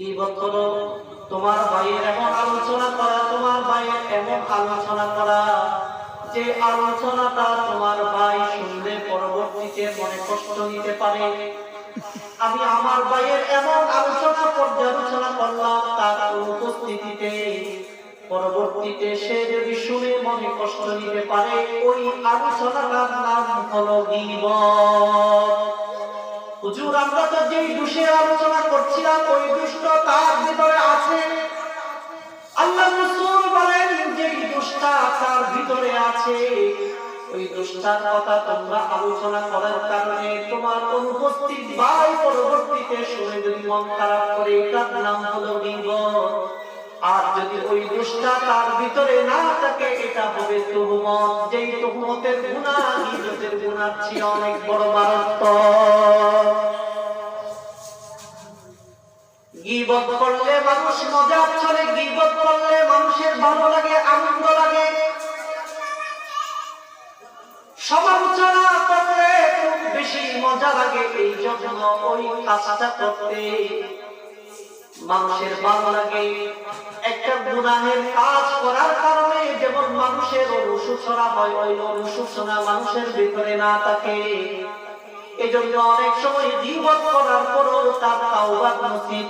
গীবত হলো তোমার ভাইয়ের এমন আলোচনা করা, তোমার ভাইয়ের এমন আলোচনা করা যে আলোচনাটা তোমার ভাই শুনলে পরবর্তীতে মনে কষ্ট নিতে পারে। আমি আমার ভাইয়ের এমন আলোচনা পর্যালোচনা করলাম তার উপস্থিতিতে, পরবর্তীতে সে যদি শুনে মনে কষ্ট নিতে পারে, ওই আলোচনাটার নাম হলো গীবত। হুজুর, আমরা তো যেই দোষের আলোচনা করছিলাম ওই দুষ্ট তার ভিতরে আছে। আল্লাহ রাসূল বলেন যেই দোষটা তার ভিতরে আছে ওই দোষটার কথা তোমরা আলোচনা করার কারণে তোমার অনুপস্থিত ভাই পরবর্তীতে শুনে যদি মন খারাপ করে, এটার নাম হলো গীবত। আর যদি ওই দোষটা তার ভিতরে না থাকে, এটা হবে তুহমত, যেই তুহমতের গুনাহ গীবতের গুনার চেয়ে অনেক বড় মারাত্মক। গীবত করলে মানুষ মজা চলে, গীবত করলে মানুষের ভালো লাগে, আনন্দ লাগে। সমালোচনা করলে খুব বেশি মজা লাগে, এই জন্য ওই কাজটা করতে মানুষের ভালো লাগে। একটা গুনাহের কাজ করার কারণে যেমন মানুষের অনুশোচনা হয়, ওই অনুশোচনা মানুষের ভিতরে না থাকে। এই জন্য অনেক সময় গীবত করার পরও তার তাওবা নসিব